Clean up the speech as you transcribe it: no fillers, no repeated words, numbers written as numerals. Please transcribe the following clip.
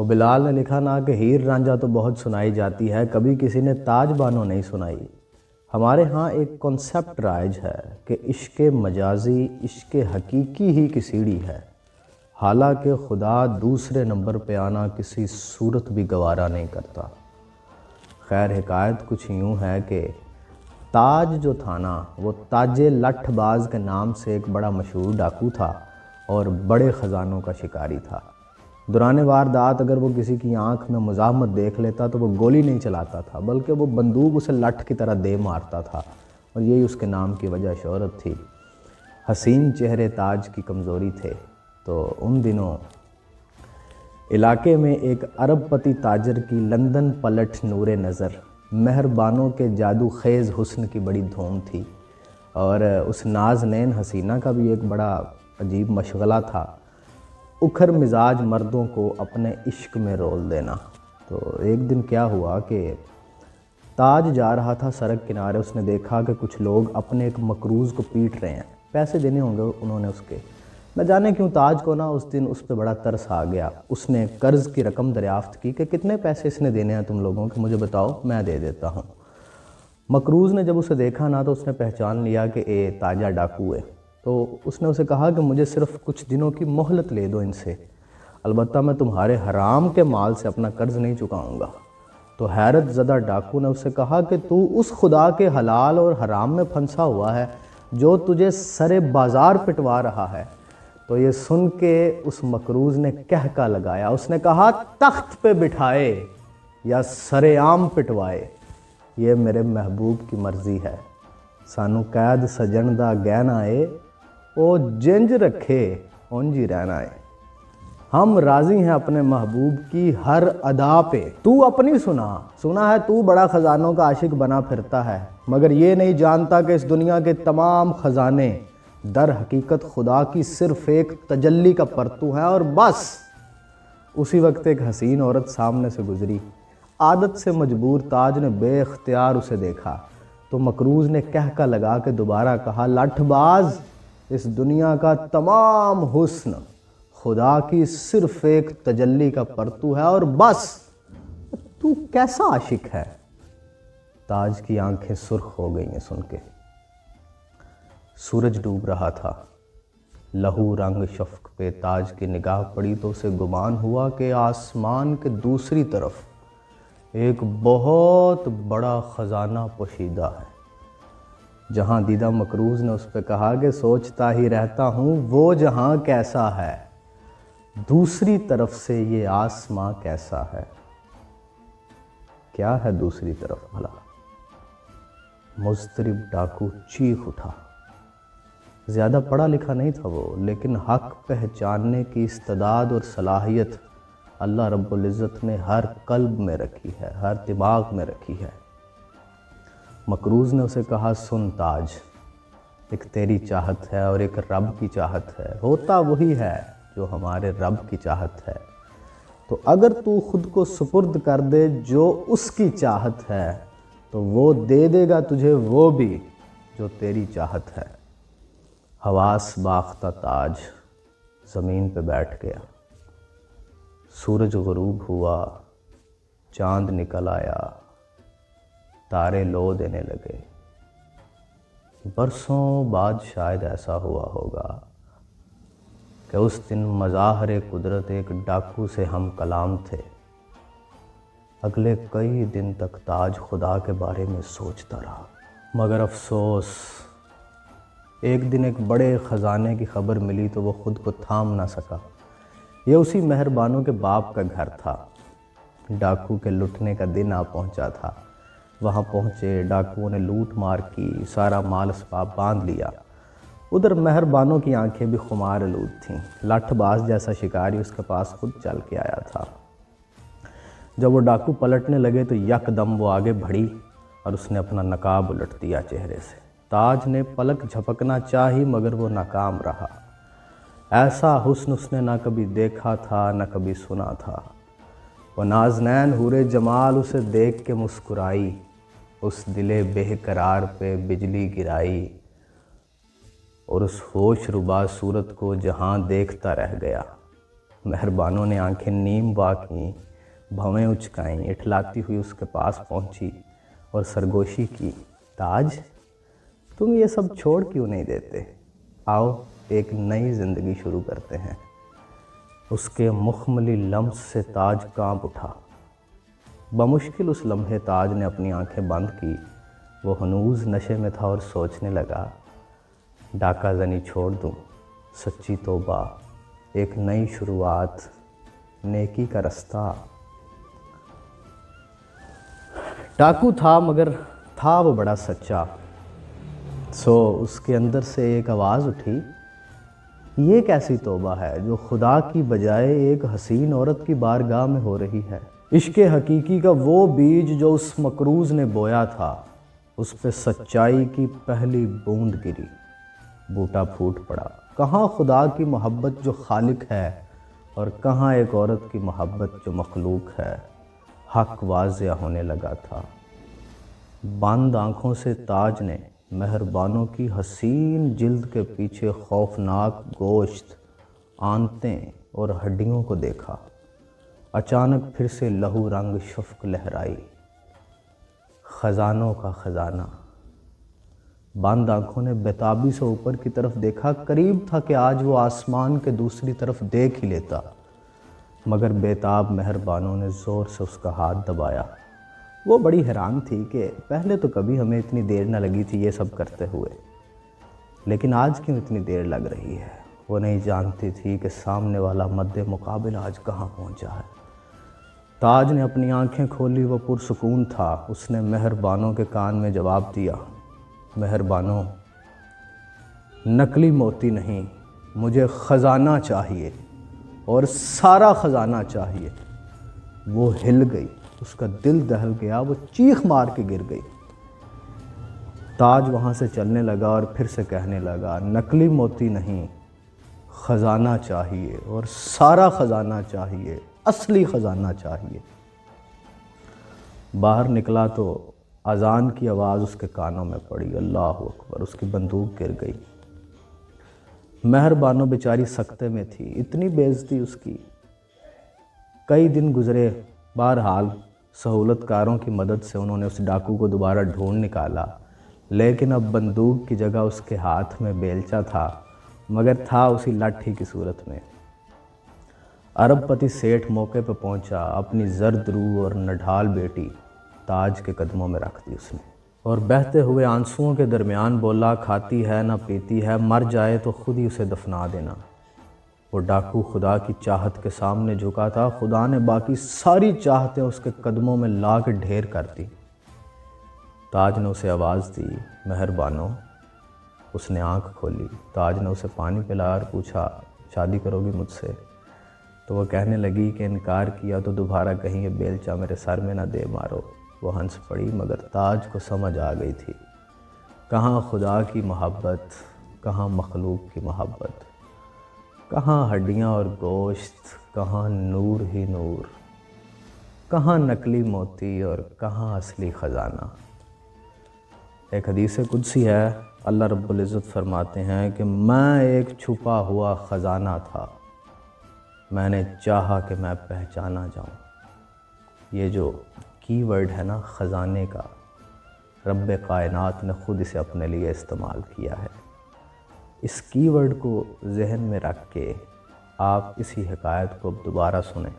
وہ بلال نے لکھا نا کہ ہیر رانجھا تو بہت سنائی جاتی ہے، کبھی کسی نے تاج بانو نہیں سنائی۔ ہمارے ہاں ایک کنسیپٹ رائج ہے کہ عشق مجازی عشق حقیقی ہی کی سیڑھی ہے، حالانکہ خدا دوسرے نمبر پہ آنا کسی صورت بھی گوارا نہیں کرتا۔ خیر حکایت کچھ یوں ہے کہ تاج جو تھا نا وہ تاج لٹھ باز کے نام سے ایک بڑا مشہور ڈاکو تھا اور بڑے خزانوں کا شکاری تھا۔ دوران واردات اگر وہ کسی کی آنکھ میں مزاحمت دیکھ لیتا تو وہ گولی نہیں چلاتا تھا، بلکہ وہ بندوق اسے لٹھ کی طرح دے مارتا تھا، اور یہی اس کے نام کی وجہ شہرت تھی۔ حسین چہرے تاج کی کمزوری تھے، تو ان دنوں علاقے میں ایک ارب پتی تاجر کی لندن پلٹ نور نظر مہربانوں کے جادو خیز حسن کی بڑی دھوم تھی، اور اس نازنین حسینہ کا بھی ایک بڑا عجیب مشغلہ تھا، اکھر مزاج مردوں کو اپنے عشق میں رول دینا۔ تو ایک دن کیا ہوا کہ تاج جا رہا تھا سڑک کنارے، اس نے دیکھا کہ کچھ لوگ اپنے ایک مقروض کو پیٹ رہے ہیں، پیسے دینے ہوں گے انہوں نے اس کے، نہ جانے کیوں تاج کو نا اس دن اس پہ بڑا ترس آ گیا۔ اس نے قرض کی رقم دریافت کی کہ کتنے پیسے اس نے دینے ہیں تم لوگوں کے، مجھے بتاؤ میں دے دیتا ہوں۔ مقروض نے جب اسے دیکھا نا تو اس نے پہچان لیا کہ اے تاجہ ڈاکو ہے، تو اس نے اسے کہا کہ مجھے صرف کچھ دنوں کی مہلت لے دو ان سے، البتہ میں تمہارے حرام کے مال سے اپنا قرض نہیں چکاؤں گا۔ تو حیرت زدہ ڈاکو نے اسے کہا کہ تو اس خدا کے حلال اور حرام میں پھنسا ہوا ہے جو تجھے سر بازار پٹوا رہا ہے۔ تو یہ سن کے اس مقروض نے کہکا لگایا، اس نے کہا تخت پہ بٹھائے یا سر عام پٹوائے، یہ میرے محبوب کی مرضی ہے، سانو قید سجن دا گہنا اے، او جنج رکھے اونج ہی رہنا ہے۔ ہم راضی ہیں اپنے محبوب کی ہر ادا پہ، تو اپنی سنا ہے تو بڑا خزانوں کا عاشق بنا پھرتا ہے، مگر یہ نہیں جانتا کہ اس دنیا کے تمام خزانے در حقیقت خدا کی صرف ایک تجلی کا پرتو ہے، اور بس۔ اسی وقت ایک حسین عورت سامنے سے گزری، عادت سے مجبور تاج نے بے اختیار اسے دیکھا، تو مقروض نے کہکا لگا کے دوبارہ کہا لٹھ باز، اس دنیا کا تمام حسن خدا کی صرف ایک تجلی کا پرتو ہے، اور بس۔ تو کیسا عاشق ہے؟ تاج کی آنکھیں سرخ ہو گئی ہیں سن کے۔ سورج ڈوب رہا تھا، لہو رنگ شفق پہ تاج کی نگاہ پڑی تو اسے گمان ہوا کہ آسمان کے دوسری طرف ایک بہت بڑا خزانہ پوشیدہ ہے۔ جہاں دیدہ مقروض نے اس پہ کہا کہ سوچتا ہی رہتا ہوں وہ جہاں کیسا ہے، دوسری طرف سے یہ آسمان کیسا ہے۔ کیا ہے دوسری طرف بھلا؟ مضطرب ڈاکو چیخ اٹھا۔ زیادہ پڑھا لکھا نہیں تھا وہ، لیکن حق پہچاننے کی استعداد اور صلاحیت اللہ رب العزت نے ہر قلب میں رکھی ہے، ہر دماغ میں رکھی ہے۔ مقروض نے اسے کہا سن تاج، ایک تیری چاہت ہے اور ایک رب کی چاہت ہے، ہوتا وہی ہے جو ہمارے رب کی چاہت ہے، تو اگر تو خود کو سپرد کر دے جو اس کی چاہت ہے تو وہ دے دے گا تجھے وہ بھی جو تیری چاہت ہے۔ حواس باختہ تاج زمین پہ بیٹھ گیا۔ سورج غروب ہوا، چاند نکل آیا، تارے لو دینے لگے۔ برسوں بعد شاید ایسا ہوا ہوگا کہ اس دن مظاہر قدرت ایک ڈاکو سے ہم کلام تھے۔ اگلے کئی دن تک تاج خدا کے بارے میں سوچتا رہا، مگر افسوس، ایک دن ایک بڑے خزانے کی خبر ملی تو وہ خود کو تھام نہ سکا۔ یہ اسی مہربانوں کے باپ کا گھر تھا۔ ڈاکو کے لٹنے کا دن آ پہنچا تھا۔ وہاں پہنچے، ڈاکوؤں نے لوٹ مار کی، سارا مال اسباب باندھ لیا۔ ادھر مہربانوں کی آنکھیں بھی خمار آلود تھیں۔ لٹھ باز جیسا شکاری اس کے پاس خود چل کے آیا تھا۔ جب وہ ڈاکو پلٹنے لگے تو یک دم وہ آگے بڑھی اور اس نے اپنا نقاب الٹ دیا چہرے سے۔ تاج نے پلک جھپکنا چاہی مگر وہ ناکام رہا۔ ایسا حسن اس نے نہ کبھی دیکھا تھا نہ کبھی سنا تھا۔ وہ نازنین حور جمال اسے دیکھ کے مسکرائی، اس دل بے قرار پہ بجلی گرائی، اور اس ہوش ربا صورت کو جہاں دیکھتا رہ گیا۔ مہربانوں نے آنکھیں نیم وا کیں، بھویں اچکائیں، اٹھلاتی ہوئی اس کے پاس پہنچی اور سرگوشی کی، تاج تم یہ سب چھوڑ کیوں نہیں دیتے؟ آؤ ایک نئی زندگی شروع کرتے ہیں۔ اس کے مخملی لمس سے تاج کانپ اٹھا۔ بمشکل اس لمحے تاج نے اپنی آنکھیں بند کی۔ وہ ہنوز نشے میں تھا اور سوچنے لگا، ڈاکہ زنی چھوڑ دوں، سچی توبہ، ایک نئی شروعات، نیکی کا رستہ۔ ڈاکو تھا مگر تھا وہ بڑا سچا۔ اس کے اندر سے ایک آواز اٹھی، یہ کیسی توبہ ہے جو خدا کی بجائے ایک حسین عورت کی بارگاہ میں ہو رہی ہے؟ عشق حقیقی کا وہ بیج جو اس مکروز نے بویا تھا، اس پہ سچائی کی پہلی بوند گری، بوٹا پھوٹ پڑا۔ کہاں خدا کی محبت جو خالق ہے اور کہاں ایک عورت کی محبت جو مخلوق ہے؟ حق واضح ہونے لگا تھا۔ بند آنکھوں سے تاج نے مہربانوں کی حسین جلد کے پیچھے خوفناک گوشت، آنتیں اور ہڈیوں کو دیکھا۔ اچانک پھر سے لہو رنگ شفق لہرائی، خزانوں کا خزانہ۔ بند آنکھوں نے بیتابی سے اوپر کی طرف دیکھا، قریب تھا کہ آج وہ آسمان کے دوسری طرف دیکھ ہی لیتا، مگر بیتاب مہربانوں نے زور سے اس کا ہاتھ دبایا۔ وہ بڑی حیران تھی کہ پہلے تو کبھی ہمیں اتنی دیر نہ لگی تھی یہ سب کرتے ہوئے، لیکن آج کیوں اتنی دیر لگ رہی ہے؟ وہ نہیں جانتی تھی کہ سامنے والا مد مقابل آج کہاں پہنچا ہے۔ تاج نے اپنی آنکھیں کھولی، وہ پرسکون تھا۔ اس نے مہربانوں کے کان میں جواب دیا، مہربانوں، نقلی موتی نہیں، مجھے خزانہ چاہیے اور سارا خزانہ چاہیے۔ وہ ہل گئی، اس کا دل دہل گیا، وہ چیخ مار کے گر گئی۔ تاج وہاں سے چلنے لگا اور پھر سے کہنے لگا، نقلی موتی نہیں، خزانہ چاہیے اور سارا خزانہ چاہیے، اصلی خزانہ چاہیے۔ باہر نکلا تو اذان کی آواز اس کے کانوں میں پڑی، اللہ اکبر، اس کی بندوق گر گئی۔ مہربانوں بیچاری سکتے میں تھی، اتنی بے عزتی اس کی۔ کئی دن گزرے، بہرحال سہولت کاروں کی مدد سے انہوں نے اس ڈاکو کو دوبارہ ڈھونڈ نکالا، لیکن اب بندوق کی جگہ اس کے ہاتھ میں بیلچہ تھا، مگر تھا اسی لاٹھی کی صورت میں۔ ارب پتی سیٹھ موقع پہ پہنچا، اپنی زرد روح اور نڈھال بیٹی تاج کے قدموں میں رکھ دی اس نے، اور بہتے ہوئے آنسوؤں کے درمیان بولا، کھاتی ہے نہ پیتی ہے، مر جائے تو خود ہی اسے دفنا دینا۔ وہ ڈاکو خدا کی چاہت کے سامنے جھکا تھا، خدا نے باقی ساری چاہتیں اس کے قدموں میں لا کے ڈھیر کر دی۔ تاج نے اسے آواز دی، مہربانوں۔ اس نے آنکھ کھولی، تاج نے اسے پانی پلایا اور پوچھا، شادی کرو گی مجھ سے؟ تو وہ کہنے لگی کہ انکار کیا تو دوبارہ کہیں یہ بیلچہ میرے سر میں نہ دے مارو۔ وہ ہنس پڑی، مگر تاج کو سمجھ آ گئی تھی، کہاں خدا کی محبت، کہاں مخلوق کی محبت، کہاں ہڈیاں اور گوشت، کہاں نور ہی نور، کہاں نقلی موتی اور کہاں اصلی خزانہ۔ ایک حدیث قدسی ہے، اللہ رب العزت فرماتے ہیں کہ میں ایک چھپا ہوا خزانہ تھا، میں نے چاہا کہ میں پہچانا جاؤں۔ یہ جو کی ورڈ ہے نا خزانے کا، رب کائنات نے خود اسے اپنے لیے استعمال کیا ہے۔ اس کی ورڈ کو ذہن میں رکھ کے آپ اسی حکایت کو دوبارہ سنیں۔